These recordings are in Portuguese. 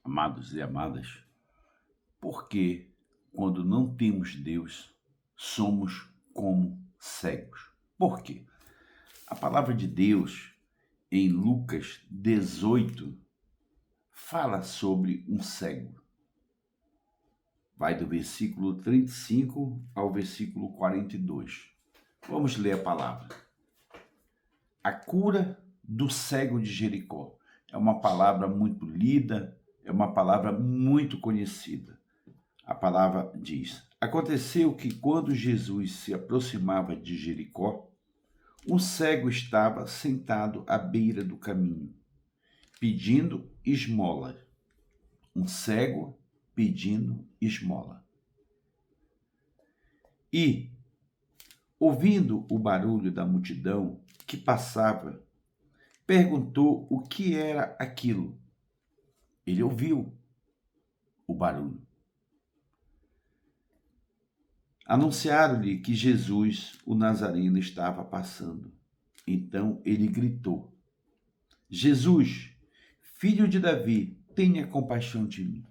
Amados e amadas, por que, quando não temos Deus, somos como cegos? Por quê? A palavra de Deus, em Lucas 18, fala sobre um cego. Vai do versículo 35 ao versículo 42. Vamos ler a palavra. A cura do cego de Jericó. É uma palavra muito lida, é uma palavra muito conhecida. A palavra diz: Aconteceu que quando Jesus se aproximava de Jericó, um cego estava sentado à beira do caminho, pedindo esmola. Um cego pedindo esmola. E, ouvindo o barulho da multidão que passava, perguntou o que era aquilo. Ele ouviu o barulho. Anunciaram-lhe que Jesus, o Nazareno, estava passando. Então ele gritou: Jesus, filho de Davi, tenha compaixão de mim.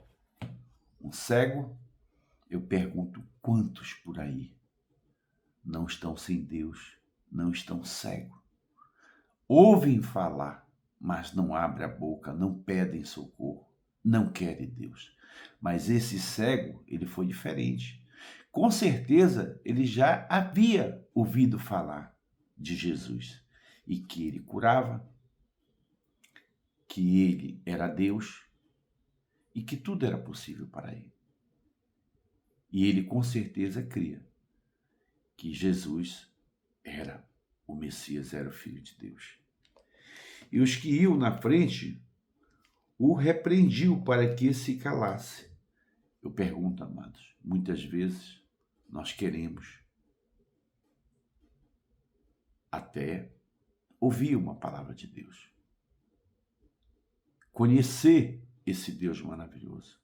Um cego? Eu pergunto, quantos por aí não estão sem Deus, não estão cegos? Ouvem falar, mas não abrem a boca, não pedem socorro, não querem Deus. Mas esse cego, ele foi diferente. Com certeza, ele já havia ouvido falar de Jesus e que ele curava, que ele era Deus e que tudo era possível para ele. E ele com certeza cria que Jesus era o Messias, era o Filho de Deus. E os que iam na frente o repreendiam para que se calasse. Eu pergunto, amados, muitas vezes nós queremos até ouvir uma palavra de Deus, conhecer esse Deus maravilhoso,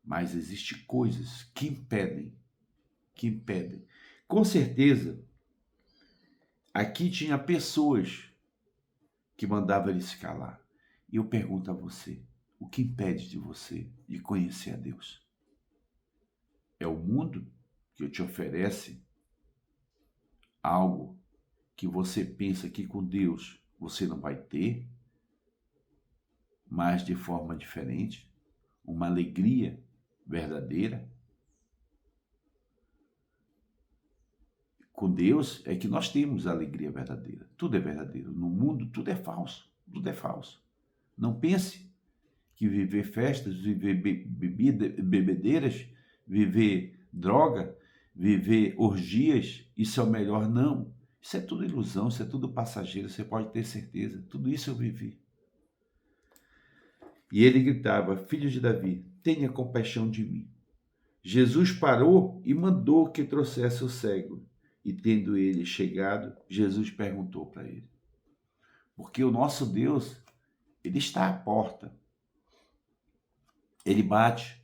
mas existem coisas que impedem. Com certeza, aqui tinha pessoas que mandavam ele se calar. E eu pergunto a você, o que impede de você de conhecer a Deus? É o mundo que te oferece algo que você pensa que com Deus você não vai ter, mas de forma diferente, uma alegria verdadeira? Com Deus é que nós temos a alegria verdadeira. Tudo é verdadeiro. No mundo, tudo é falso. Tudo é falso. Não pense que viver festas, viver bebedeiras, viver droga, viver orgias, isso é o melhor. Não. Isso é tudo ilusão, isso é tudo passageiro, você pode ter certeza. Tudo isso eu vivi. E ele gritava, filho de Davi, tenha compaixão de mim. Jesus parou e mandou que trouxesse o cego. E tendo ele chegado, Jesus perguntou para ele. Porque o nosso Deus, ele está à porta. Ele bate.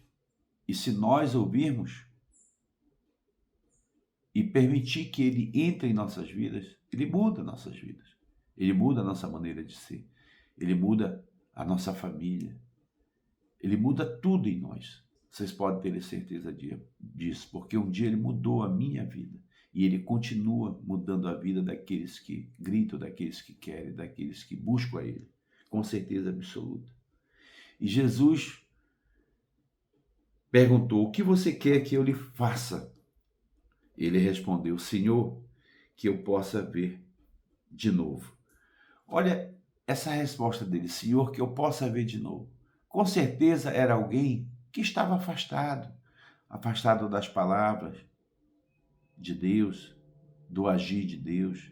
E se nós ouvirmos e permitir que ele entre em nossas vidas, ele muda nossas vidas. Ele muda a nossa maneira de ser. Ele muda a nossa família. Ele muda tudo em nós. Vocês podem ter certeza disso, porque um dia ele mudou a minha vida. E ele continua mudando a vida daqueles que gritam, daqueles que querem, daqueles que buscam a ele. Com certeza absoluta. E Jesus perguntou, o que você quer que eu lhe faça? Ele respondeu, Senhor, que eu possa ver de novo. Olha essa resposta dele, Senhor, que eu possa ver de novo. Com certeza era alguém que estava afastado das palavras de Deus, do agir de Deus,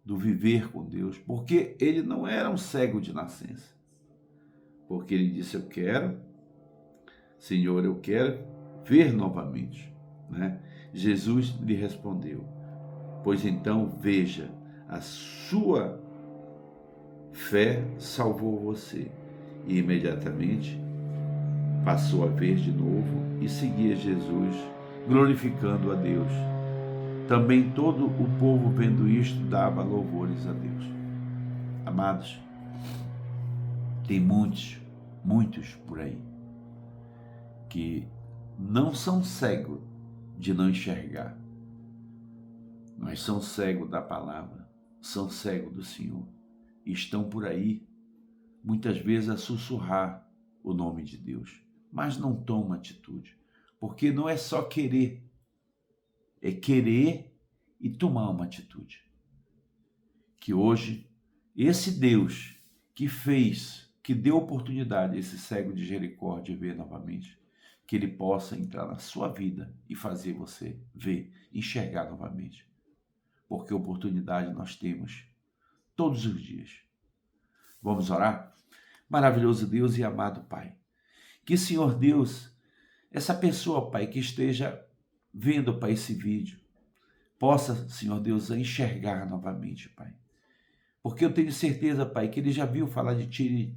do viver com Deus, porque ele não era um cego de nascença. Porque ele disse, eu quero, Senhor, eu quero ver novamente, né? Jesus lhe respondeu, pois então veja, a sua fé salvou você. E imediatamente passou a ver de novo e seguia Jesus, glorificando a Deus. Também todo o povo, vendo isto, dava louvores a Deus. Amados, tem muitos muitos por aí que não são cegos de não enxergar, mas são cegos da palavra, são cegos do Senhor. E estão por aí, muitas vezes, a sussurrar o nome de Deus, mas não tomam atitude, porque não é só querer, é querer e tomar uma atitude. Que hoje, esse Deus que fez, que deu oportunidade a esse cego de Jericó de ver novamente, que ele possa entrar na sua vida e fazer você ver, enxergar novamente. Porque oportunidade nós temos todos os dias. Vamos orar? Maravilhoso Deus e amado Pai, que, Senhor Deus, essa pessoa, Pai, que esteja vendo, Pai, esse vídeo, possa, Senhor Deus, enxergar novamente, Pai. Porque eu tenho certeza, Pai, que ele já viu falar de Ti,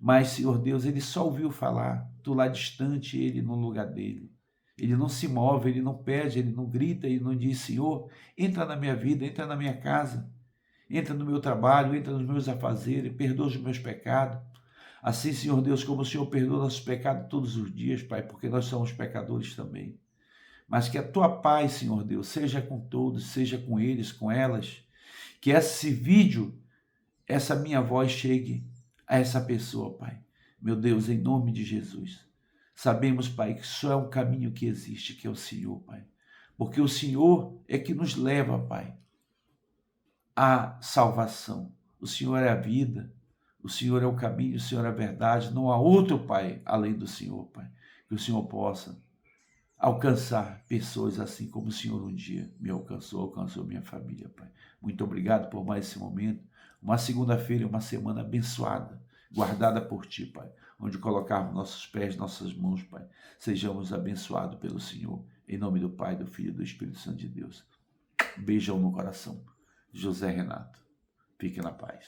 mas, Senhor Deus, ele só ouviu falar, Tu lá distante, ele no lugar dele. Ele não se move, ele não pede, ele não grita, ele não diz, Senhor, entra na minha vida, entra na minha casa, entra no meu trabalho, entra nos meus afazeres, perdoa os meus pecados. Assim, Senhor Deus, como o Senhor perdoa nossos pecados todos os dias, Pai, porque nós somos pecadores também. Mas que a Tua paz, Senhor Deus, seja com todos, seja com eles, com elas, que esse vídeo, essa minha voz chegue a essa pessoa, Pai. Meu Deus, em nome de Jesus. Sabemos, Pai, que só é um caminho que existe, que é o Senhor, Pai. Porque o Senhor é que nos leva, Pai, à salvação. O Senhor é a vida, o Senhor é o caminho, o Senhor é a verdade. Não há outro, Pai, além do Senhor, Pai. Que o Senhor possa alcançar pessoas assim como o Senhor um dia me alcançou minha família, Pai. Muito obrigado por mais esse momento. Uma segunda-feira, uma semana abençoada, guardada por Ti, Pai. Onde colocarmos nossos pés, nossas mãos, Pai. Sejamos abençoados pelo Senhor. Em nome do Pai, do Filho e do Espírito Santo de Deus. Beijão no coração. José Renato. Fique na paz.